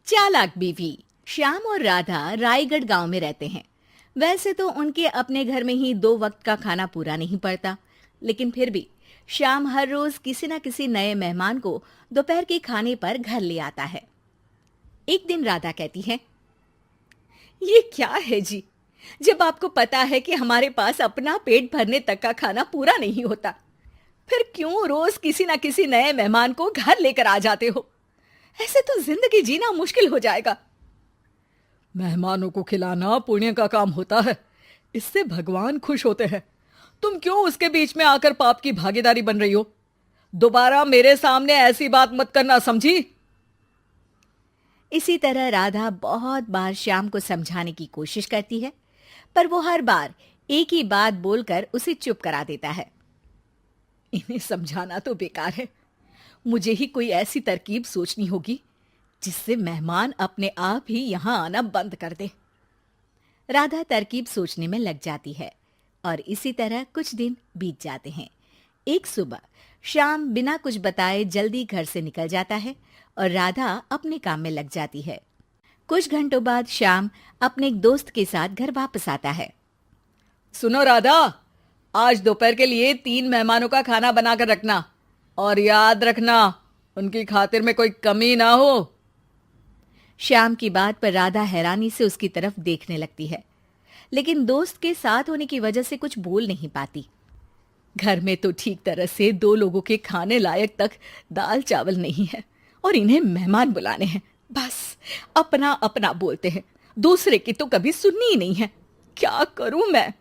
चालाक बीवी। श्याम और राधा रायगढ़ गांव में रहते हैं। वैसे तो उनके अपने घर में ही 2 वक्त का खाना पूरा नहीं पड़ता, लेकिन फिर भी श्याम हर रोज किसी न किसी नए मेहमान को दोपहर के खाने पर घर ले आता है। एक दिन राधा कहती है, ये क्या है जी, जब आपको पता है कि हमारे पास अपना पेट भरने तक का खाना पूरा नहीं होता, फिर क्यों रोज किसी न किसी नए मेहमान को घर लेकर आ जाते हो? ऐसे तो जिंदगी जीना मुश्किल हो जाएगा। मेहमानों को खिलाना पुण्य का काम होता है, इससे भगवान खुश होते हैं। तुम क्यों उसके बीच में आकर पाप की भागीदारी बन रही हो? दोबारा मेरे सामने ऐसी बात मत करना, समझी? इसी तरह राधा बहुत बार श्याम को समझाने की कोशिश करती है, पर वो हर बार एक ही बात बोलकर उसे चुप करा देता है। इन्हें समझाना तो बेकार है। मुझे ही कोई ऐसी तरकीब सोचनी होगी जिससे मेहमान अपने आप ही यहां आना बंद कर दे। राधा तरकीब सोचने में लग जाती है और इसी तरह कुछ दिन बीत जाते हैं। एक सुबह श्याम बिना कुछ बताए जल्दी घर से निकल जाता है और राधा अपने काम में लग जाती है। कुछ घंटों बाद श्याम अपने एक दोस्त के साथ घर वापस आता है। सुनो राधा, आज दोपहर के लिए 3 मेहमानों का खाना बनाकर रखना, और याद रखना उनकी खातिर में कोई कमी ना हो। श्याम की बात पर राधा हैरानी से उसकी तरफ देखने लगती है, लेकिन दोस्त के साथ होने की वजह से कुछ बोल नहीं पाती। घर में तो ठीक तरह से 2 लोगों के खाने लायक तक दाल चावल नहीं है, और इन्हें मेहमान बुलाने हैं। बस अपना अपना बोलते हैं, दूसरे की तो कभी सुननी ही नहीं है। क्या करूं मैं?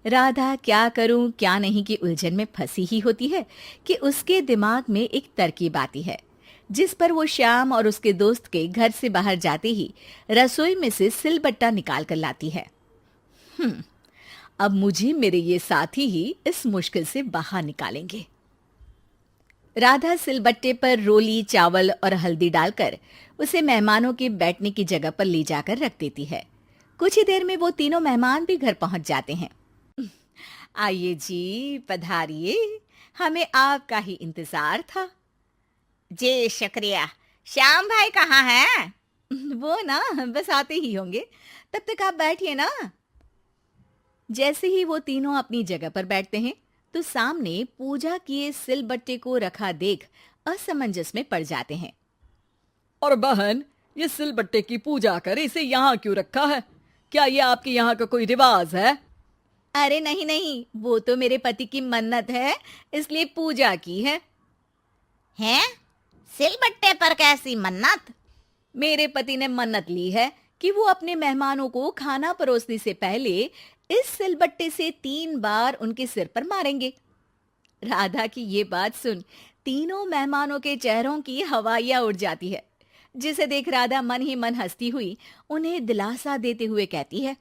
राधा क्या करूं क्या नहीं की उलझन में फंसी ही होती है कि उसके दिमाग में एक तरकीब आती है, जिस पर वो श्याम और उसके दोस्त के घर से बाहर जाते ही रसोई में से सिलबट्टा निकाल कर लाती है। अब मुझे मेरे ये साथी ही इस मुश्किल से बाहर निकालेंगे। राधा सिलबट्टे पर रोली, चावल और हल्दी डालकर उसे मेहमानों के बैठने की जगह पर ले जाकर रख देती है। कुछ ही देर में वो तीनों मेहमान भी घर पहुंच जाते हैं। आइए जी, पधारिए, हमें आपका ही इंतजार था। जी शुक्रिया। श्याम भाई कहाँ हैं? वो ना बस आते ही होंगे, तब तक आप बैठिए ना। जैसे ही वो तीनों अपनी जगह पर बैठते हैं तो सामने पूजा किए सिलबट्टे को रखा देख असमंजस में पड़ जाते हैं। और बहन, ये सिलबट्टे की पूजा कर इसे यहाँ क्यों रखा है? क्या ये आपके यहाँ का कोई रिवाज है? अरे नहीं नहीं, वो तो मेरे पति की मन्नत है, इसलिए पूजा की है। हैं? सिलबट्टे पर कैसी मन्नत? मेरे पति ने मन्नत ली है कि वो अपने मेहमानों को खाना परोसने से पहले इस सिलबट्टे से 3 बार उनके सिर पर मारेंगे। राधा की ये बात सुन तीनों मेहमानों के चेहरों की हवाइयां उड़ जाती है, जिसे देख राधा मन ही मन हंसती हुई उन्हें दिलासा देते हुए कहती है,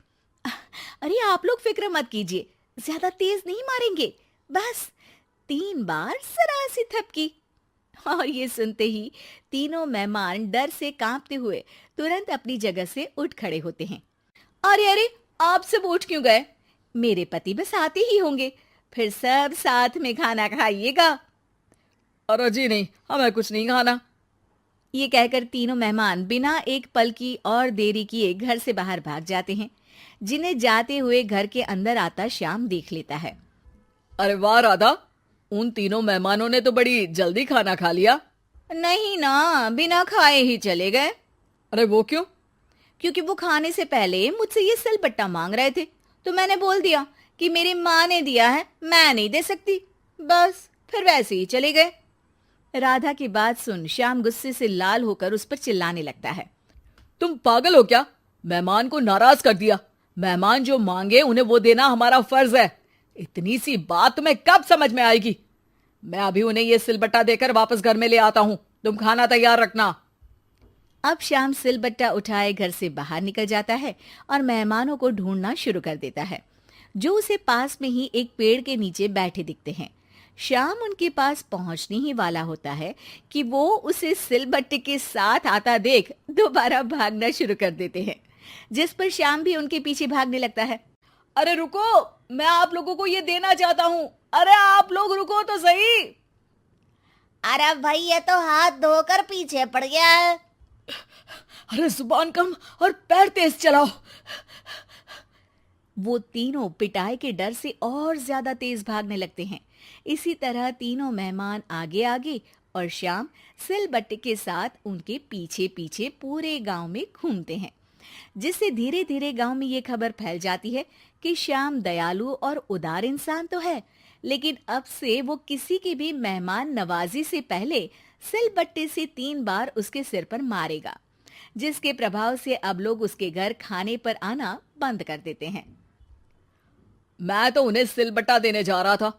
अरे आप लोग फिक्र मत कीजिए, ज्यादा तेज नहीं मारेंगे, बस 3 बार जरा सी थपकी। और ये सुनते ही तीनों मेहमान डर से कांपते हुए तुरंत अपनी जगह से उठ खड़े होते हैं। अरे अरे, आप सब उठ क्यों गए? मेरे पति बस आते ही होंगे, फिर सब साथ में खाना खाइएगा। अरे जी नहीं, हमें कुछ नहीं खाना। ये कहकर तीनों मेहमान बिना एक पल की और देरी किए घर से बाहर भाग जाते हैं, जिन्हें जाते हुए घर के अंदर आता श्याम देख लेता है। अरे वाह राधा, उन तीनों मेहमानों ने तो बड़ी जल्दी खाना खा लिया। नहीं ना, बिना खाए ही चले गए। अरे वो क्यों? क्योंकि वो खाने से पहले मुझसे ये सिलबट्टा मांग रहे थे, तो मैंने बोल दिया कि मेरी माँ ने दिया है, मैं नहीं दे सकती। बस फिर वैसे ही चले गए। राधा की बात सुन श्याम गुस्से से लाल होकर उस पर चिल्लाने लगता है। तुम पागल हो क्या? मेहमान को नाराज कर दिया। मेहमान जो मांगे उन्हें वो देना हमारा फर्ज है। इतनी सी बात तुम्हें कब समझ में आएगी? मैं अभी उन्हें ये सिलबट्टा देकर वापस घर में ले आता हूं, तुम खाना तैयार रखना। अब श्याम सिलबट्टा उठाए घर से बाहर निकल जाता है और मेहमानों को ढूंढना शुरू कर देता है, जो उसे पास में ही एक पेड़ के नीचे बैठे दिखते हैं। श्याम उनके पास पहुंचने ही वाला होता है कि वो उसे सिलबट्टे के साथ आता देख दोबारा भागना शुरू कर देते हैं, जिस पर श्याम भी उनके पीछे भागने लगता है। अरे रुको, मैं आप लोगों को ये देना चाहता हूं। अरे आप लोग रुको तो सही। अरे भाई, ये तो हाथ धोकर पीछे पड़ गया है। अरे जुबान कम और पैर तेज चलाओ। वो तीनों पिटाई के डर से और ज्यादा तेज भागने लगते हैं। इसी तरह तीनों मेहमान आगे आगे और श्याम सिलबट्टे के साथ उनके पीछे पीछे पूरे गांव में घूमते हैं, जिससे धीरे धीरे गांव में ये खबर फैल जाती है कि श्याम दयालु और उदार इंसान तो है, लेकिन अब से वो किसी की भी मेहमान नवाजी से पहले सिलबट्टे से 3 बार उसके सिर पर मारेगा, जिसके प्रभाव से अब लोग उसके घर खाने पर आना बंद कर देते हैं। मैं तो उन्हें सिलबट्टा देने जा रहा था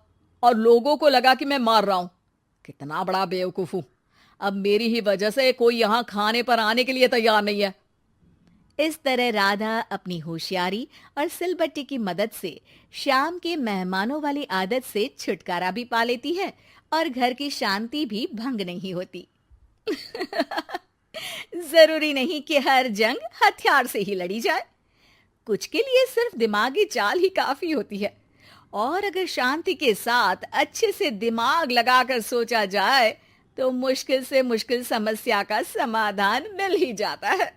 और लोगों को लगा कि मैं मार रहा हूं। कितना बड़ा बेवकूफ हूं। अब मेरी ही वजह से कोई यहां खाने पर आने के लिए तैयार नहीं है। इस तरह राधा अपनी होशियारी और सिलबट्टे की मदद से श्याम के मेहमानों वाली आदत से छुटकारा भी पा लेती है और घर की शांति भी भंग नहीं होती। जरूरी नहीं कि हर जंग हथियार से ही लड़ी जाए। कुछ के लिए सिर्फ दिमागी चाल ही काफी होती है, और अगर शांति के साथ अच्छे से दिमाग लगाकर सोचा जाए तो मुश्किल से मुश्किल समस्या का समाधान मिल ही जाता है।